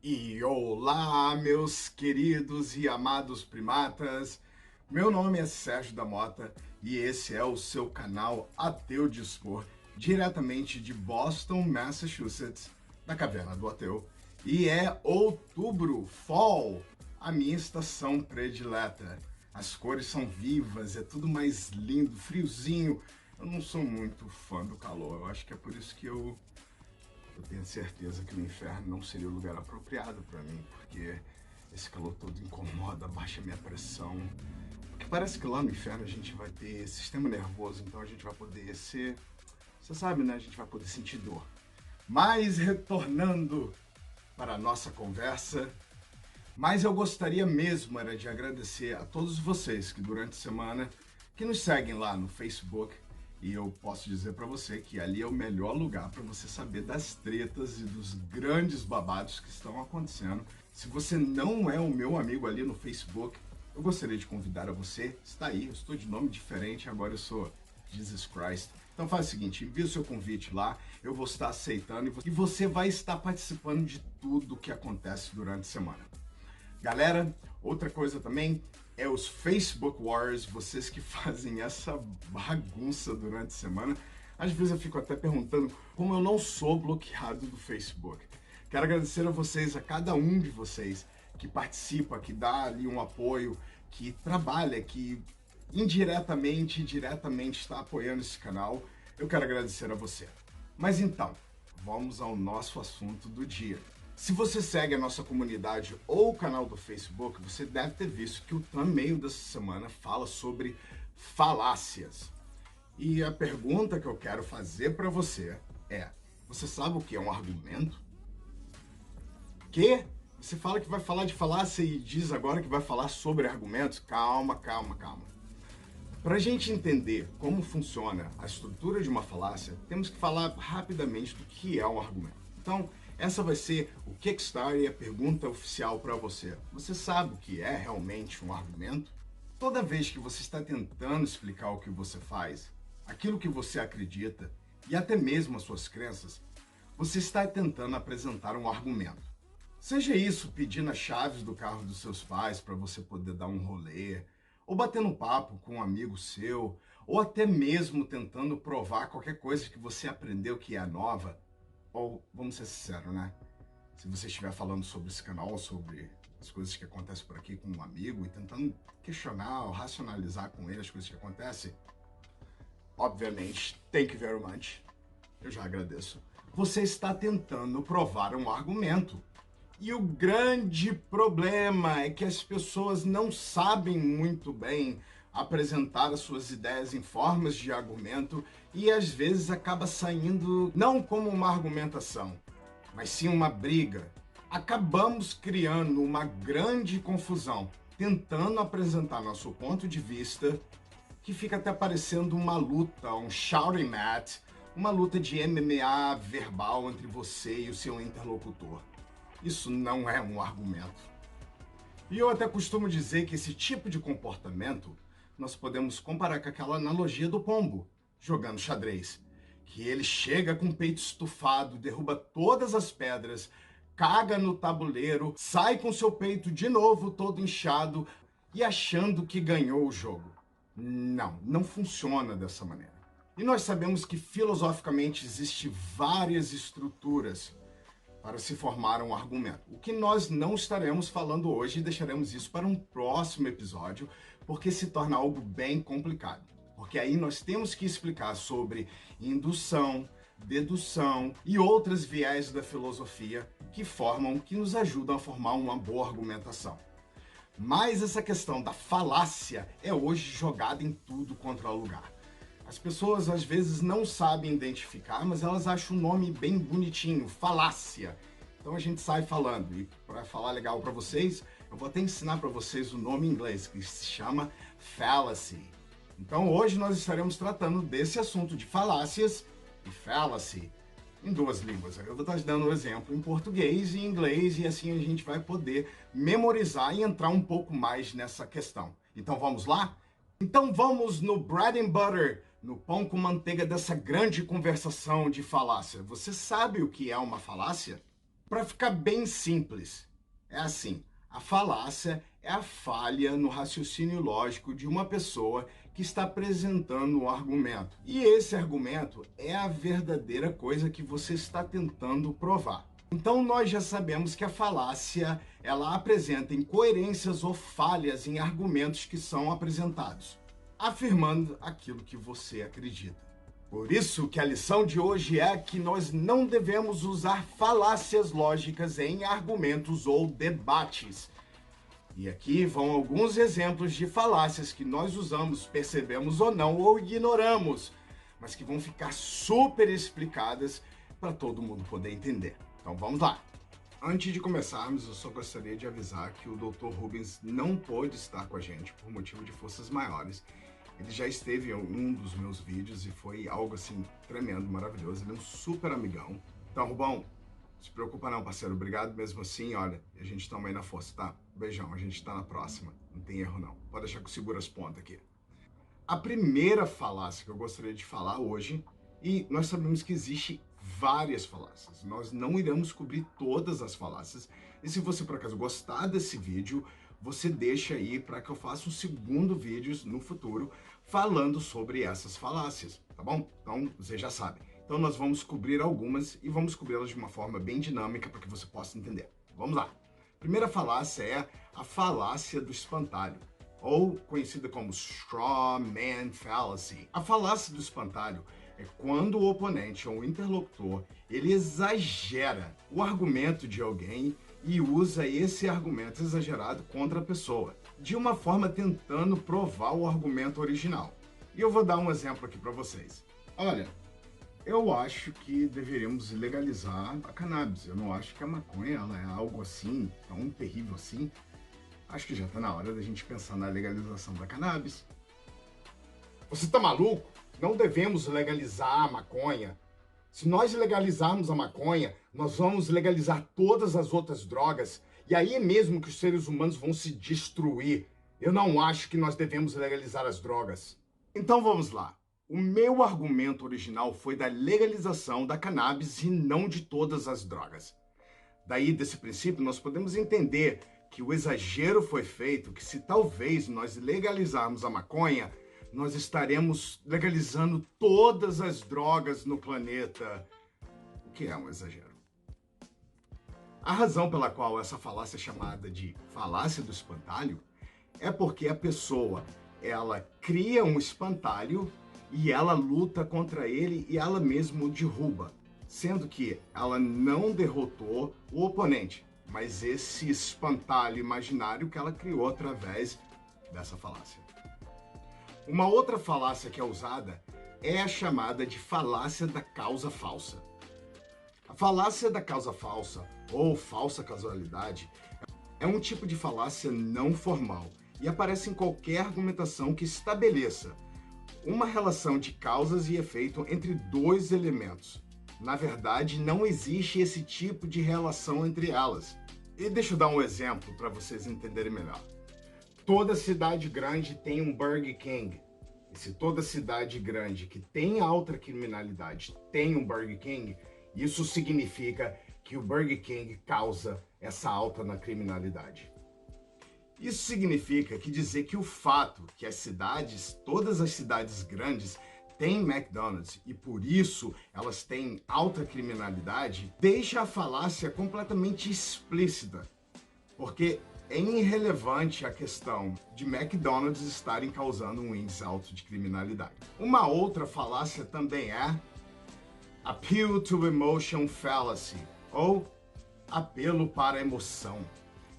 E olá, meus queridos e amados primatas. Meu nome é Sérgio da Mota e esse é o seu canal Ateu Dispor, diretamente de Boston, Massachusetts, da Caverna do Ateu. E é outubro, fall, a minha estação predileta. As cores são vivas, é tudo mais lindo, friozinho. Eu não sou muito fã do calor, eu acho que é por isso que eu tenho certeza que o inferno não seria o lugar apropriado para mim, porque esse calor todo incomoda, baixa minha pressão. Porque parece que lá no inferno a gente vai ter sistema nervoso, então a gente vai poder ser... Você sabe, né? A gente vai poder sentir dor. Mas retornando para a nossa conversa, mas eu gostaria mesmo era de agradecer a todos vocês que durante a semana que nos seguem lá no Facebook, e eu posso dizer para você que ali é o melhor lugar para você saber das tretas e dos grandes babados que estão acontecendo. Se você não é o meu amigo ali no Facebook, eu gostaria de convidar a você, está aí, eu estou de nome diferente, agora eu sou Jesus Christ. Então faz o seguinte, envia o seu convite lá, eu vou estar aceitando e você vai estar participando de tudo que acontece durante a semana. Galera, outra coisa também é os Facebook Wars, vocês que fazem essa bagunça durante a semana. Às vezes eu fico até perguntando como eu não sou bloqueado do Facebook. Quero agradecer a vocês, a cada um de vocês que participa, que dá ali um apoio, que trabalha, que indiretamente e diretamente está apoiando esse canal. Eu quero agradecer a você. Mas então, vamos ao nosso assunto do dia. Se você segue a nossa comunidade ou o canal do Facebook, você deve ter visto que o thumbnail dessa semana fala sobre falácias. E a pergunta que eu quero fazer para você é: você sabe o que é um argumento? Que? Você fala que vai falar de falácia e diz agora que vai falar sobre argumentos? Calma, calma, calma. Para a gente entender como funciona a estrutura de uma falácia, temos que falar rapidamente do que é um argumento. Então, essa vai ser o Kickstarter e a pergunta oficial para você. Você sabe o que é realmente um argumento? Toda vez que você está tentando explicar o que você faz, aquilo que você acredita e até mesmo as suas crenças, você está tentando apresentar um argumento. Seja isso pedindo as chaves do carro dos seus pais para você poder dar um rolê, ou batendo um papo com um amigo seu, ou até mesmo tentando provar qualquer coisa que você aprendeu que é nova. Ou, vamos ser sinceros, né? Se você estiver falando sobre esse canal, sobre as coisas que acontecem por aqui com um amigo e tentando questionar ou racionalizar com ele as coisas que acontecem, obviamente, thank you very much, eu já agradeço. Você está tentando provar um argumento. E o grande problema é que as pessoas não sabem muito bem apresentar as suas ideias em formas de argumento e às vezes acaba saindo não como uma argumentação, mas sim uma briga. Acabamos criando uma grande confusão, tentando apresentar nosso ponto de vista, que fica até parecendo uma luta, um shouting match, uma luta de MMA verbal entre você e o seu interlocutor. Isso não é um argumento. E eu até costumo dizer que esse tipo de comportamento nós podemos comparar com aquela analogia do pombo jogando xadrez, que ele chega com o peito estufado, derruba todas as pedras, caga no tabuleiro, sai com seu peito de novo todo inchado e achando que ganhou o jogo. Não, não funciona dessa maneira. E nós sabemos que filosoficamente existem várias estruturas para se formar um argumento. O que nós não estaremos falando hoje e deixaremos isso para um próximo episódio, porque se torna algo bem complicado. Porque aí nós temos que explicar sobre indução, dedução e outras viés da filosofia que nos ajudam a formar uma boa argumentação. Mas essa questão da falácia é hoje jogada em tudo quanto é lugar. As pessoas às vezes não sabem identificar, mas elas acham o nome bem bonitinho, falácia. Então a gente sai falando. E para falar legal para vocês, eu vou até ensinar para vocês o nome em inglês, que se chama fallacy. Então hoje nós estaremos tratando desse assunto de falácias e fallacy em duas línguas. Eu vou estar dando um exemplo em português e em inglês, e assim a gente vai poder memorizar e entrar um pouco mais nessa questão. Então vamos lá? Então vamos no bread and butter, no pão com manteiga dessa grande conversação de falácia. Você sabe o que é uma falácia? Para ficar bem simples, é assim: a falácia é a falha no raciocínio lógico de uma pessoa que está apresentando um argumento. E esse argumento é a verdadeira coisa que você está tentando provar. Então nós já sabemos que a falácia, ela apresenta incoerências ou falhas em argumentos que são apresentados, afirmando aquilo que você acredita. Por isso que a lição de hoje é que nós não devemos usar falácias lógicas em argumentos ou debates. E aqui vão alguns exemplos de falácias que nós usamos, percebemos ou não, ou ignoramos, mas que vão ficar super explicadas para todo mundo poder entender. Então vamos lá! Antes de começarmos, eu só gostaria de avisar que o Dr. Rubens não pôde estar com a gente por motivo de forças maiores. Ele já esteve em um dos meus vídeos e foi algo assim tremendo, maravilhoso. Ele é um super amigão. Então, Rubão, não se preocupa não, parceiro. Obrigado mesmo assim, olha. E a gente tamo aí na força, tá? Beijão, a gente tá na próxima. Não tem erro não. Pode deixar que eu seguro as pontas aqui. A primeira falácia que eu gostaria de falar hoje, e nós sabemos que existe várias falácias. Nós não iremos cobrir todas as falácias. E se você por acaso gostar desse vídeo, você deixa aí para que eu faça um segundo vídeo no futuro falando sobre essas falácias, tá bom? Então, você já sabe. Então, nós vamos cobrir algumas e vamos cobri-las de uma forma bem dinâmica para que você possa entender. Vamos lá. A primeira falácia é a falácia do espantalho, ou conhecida como straw man fallacy. A falácia do espantalho é quando o oponente ou o interlocutor, ele exagera o argumento de alguém e usa esse argumento exagerado contra a pessoa, de uma forma tentando provar o argumento original. E eu vou dar um exemplo aqui para vocês. Olha, eu acho que deveríamos legalizar a cannabis. Eu não acho que a maconha ela é algo assim, tão terrível assim. Acho que já está na hora da gente pensar na legalização da cannabis. Você tá maluco? Não devemos legalizar a maconha. Se nós legalizarmos a maconha, nós vamos legalizar todas as outras drogas. E aí é mesmo que os seres humanos vão se destruir. Eu não acho que nós devemos legalizar as drogas. Então vamos lá. O meu argumento original foi da legalização da cannabis e não de todas as drogas. Daí, desse princípio, nós podemos entender que o exagero foi feito, que se talvez nós legalizarmos a maconha, nós estaremos legalizando todas as drogas no planeta, o que é um exagero. A razão pela qual essa falácia é chamada de falácia do espantalho é porque a pessoa, ela cria um espantalho e ela luta contra ele e ela mesma o derruba, sendo que ela não derrotou o oponente, mas esse espantalho imaginário que ela criou através dessa falácia. Uma outra falácia que é usada é a chamada de falácia da causa falsa. A falácia da causa falsa, ou falsa causalidade, é um tipo de falácia não formal e aparece em qualquer argumentação que estabeleça uma relação de causas e efeito entre dois elementos. Na verdade, não existe esse tipo de relação entre elas. E deixa eu dar um exemplo para vocês entenderem melhor. Toda cidade grande tem um Burger King. E se toda cidade grande que tem alta criminalidade tem um Burger King, isso significa que o Burger King causa essa alta na criminalidade. Isso significa que dizer que o fato que as cidades, todas as cidades grandes, têm McDonald's e por isso elas têm alta criminalidade, deixa a falácia completamente explícita, porque é irrelevante a questão de McDonald's estarem causando um índice alto de criminalidade. Uma outra falácia também é appeal to emotion fallacy, ou apelo para a emoção.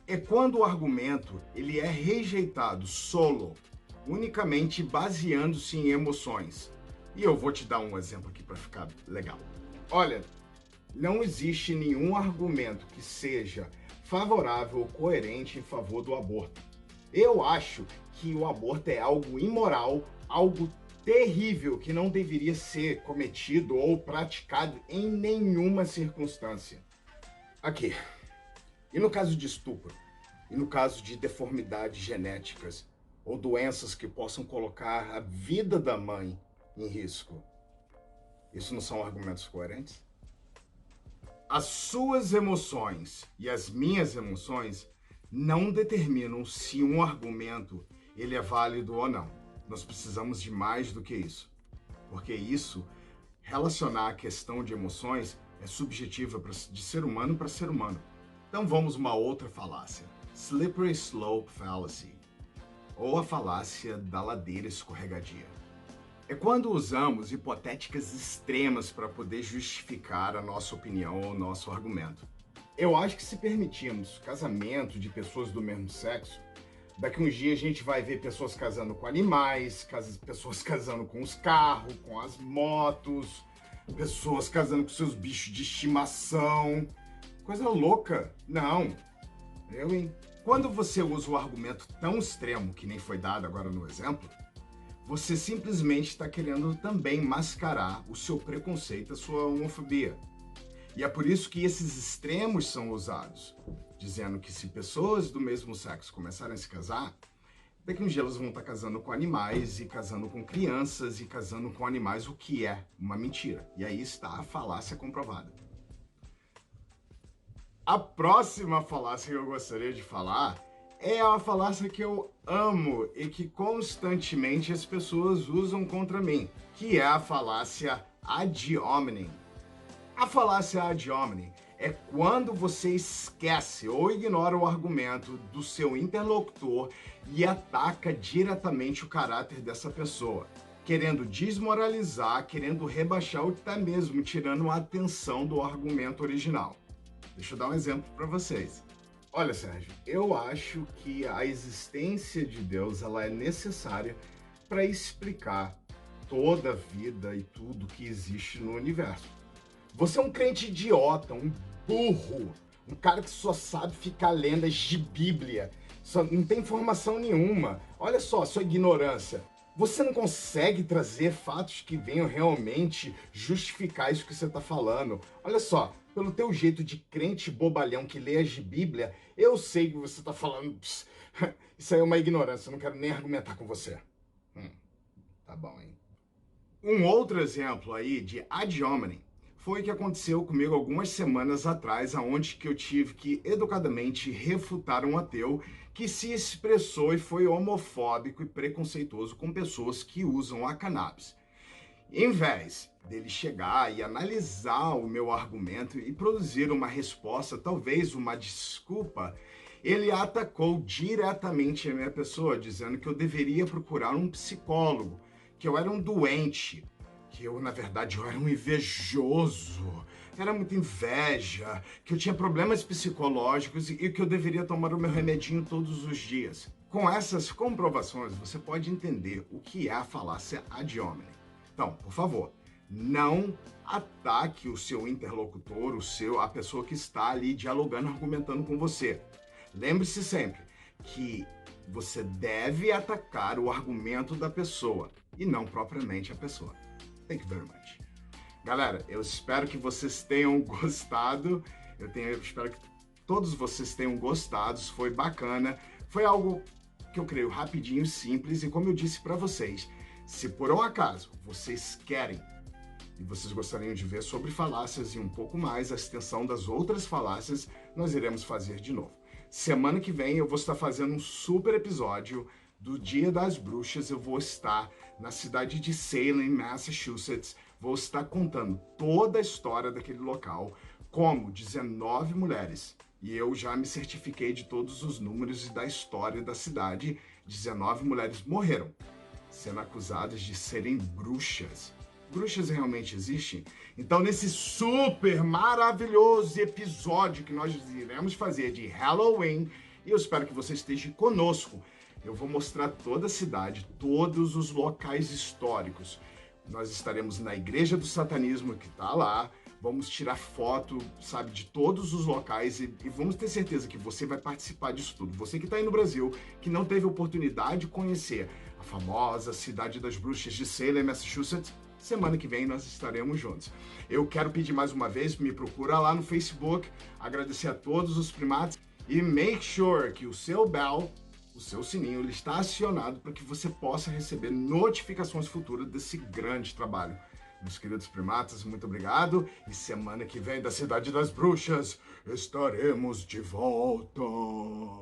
É quando o argumento ele é rejeitado solo, unicamente baseando-se em emoções. E eu vou te dar um exemplo aqui para ficar legal. Olha, não existe nenhum argumento que seja favorável ou coerente em favor do aborto. Eu acho que o aborto é algo imoral, algo terrível que não deveria ser cometido ou praticado em nenhuma circunstância. Aqui. E no caso de estupro? E no caso de deformidades genéticas ou doenças que possam colocar a vida da mãe em risco? Isso não são argumentos coerentes? As suas emoções e as minhas emoções não determinam se um argumento ele é válido ou não. Nós precisamos de mais do que isso. Porque isso, relacionar a questão de emoções, é subjetiva de ser humano para ser humano. Então vamos uma outra falácia. Slippery Slope Fallacy, ou a falácia da ladeira escorregadia. É quando usamos hipotéticas extremas para poder justificar a nossa opinião ou o nosso argumento. Eu acho que se permitirmos casamento de pessoas do mesmo sexo, daqui uns dias a gente vai ver pessoas casando com animais, pessoas casando com os carros, com as motos, pessoas casando com seus bichos de estimação. Coisa louca. Não. Quando você usa um argumento tão extremo, que nem foi dado agora no exemplo, você simplesmente está querendo também mascarar o seu preconceito, a sua homofobia. E é por isso que esses extremos são usados, dizendo que se pessoas do mesmo sexo começarem a se casar, daqui uns dias elas vão estar casando com animais, e casando com crianças, e casando com animais, o que é uma mentira. E aí está a falácia comprovada. A próxima falácia que eu gostaria de falar é a falácia que eu amo e que constantemente as pessoas usam contra mim, que é a falácia ad hominem. A falácia ad hominem é quando você esquece ou ignora o argumento do seu interlocutor e ataca diretamente o caráter dessa pessoa, querendo desmoralizar, querendo rebaixar ou até mesmo tirando a atenção do argumento original. Deixa eu dar um exemplo para vocês. Olha, Sérgio, eu acho que a existência de Deus ela é necessária para explicar toda a vida e tudo que existe no universo. Você é um crente idiota, um burro, um cara que só sabe ficar lendo de Bíblia, só não tem informação nenhuma. Olha só, sua ignorância. Você não consegue trazer fatos que venham realmente justificar isso que você está falando. Olha só, pelo teu jeito de crente bobalhão que lê as de Bíblia, eu sei que você está falando. Isso aí é uma ignorância, eu não quero nem argumentar com você. Tá bom, hein? Um outro exemplo aí de ad hominem foi o que aconteceu comigo algumas semanas atrás, aonde que eu tive que educadamente refutar um ateu que se expressou e foi homofóbico e preconceituoso com pessoas que usam a cannabis. Em vez dele chegar e analisar o meu argumento e produzir uma resposta, talvez uma desculpa, ele atacou diretamente a minha pessoa, dizendo que eu deveria procurar um psicólogo, que eu era um doente, que eu, na verdade, eu era um invejoso, era muita inveja, que eu tinha problemas psicológicos e que eu deveria tomar o meu remedinho todos os dias. Com essas comprovações, você pode entender o que é a falácia ad hominem. Então, por favor, não ataque o seu interlocutor, a pessoa que está ali dialogando, argumentando com você. Lembre-se sempre que você deve atacar o argumento da pessoa e não propriamente a pessoa. Thank you very much. Galera, eu espero que vocês tenham gostado. Eu espero que todos vocês tenham gostado. Foi bacana. Foi algo que eu creio rapidinho, simples. E como eu disse para vocês, se por um acaso vocês querem e vocês gostariam de ver sobre falácias e um pouco mais a extensão das outras falácias, nós iremos fazer de novo. Semana que vem eu vou estar fazendo um super episódio do Dia das Bruxas. Eu vou estar na cidade de Salem, Massachusetts. Vou estar contando toda a história daquele local, como 19 mulheres. E eu já me certifiquei de todos os números e da história da cidade. 19 mulheres morreram, sendo acusadas de serem bruxas. Bruxas realmente existem? Então, nesse super maravilhoso episódio que nós iremos fazer de Halloween, e eu espero que você esteja conosco, eu vou mostrar toda a cidade, todos os locais históricos. Nós estaremos na Igreja do Satanismo, que está lá, vamos tirar foto, sabe, de todos os locais e vamos ter certeza que você vai participar disso tudo. Você que está aí no Brasil, que não teve oportunidade de conhecer a famosa Cidade das Bruxas de Salem, Massachusetts, semana que vem nós estaremos juntos. Eu quero pedir mais uma vez, me procura lá no Facebook, agradecer a todos os primatas e make sure que o seu bell, o seu sininho, ele está acionado para que você possa receber notificações futuras desse grande trabalho. Meus queridos primatas, muito obrigado. E semana que vem, da Cidade das Bruxas, estaremos de volta.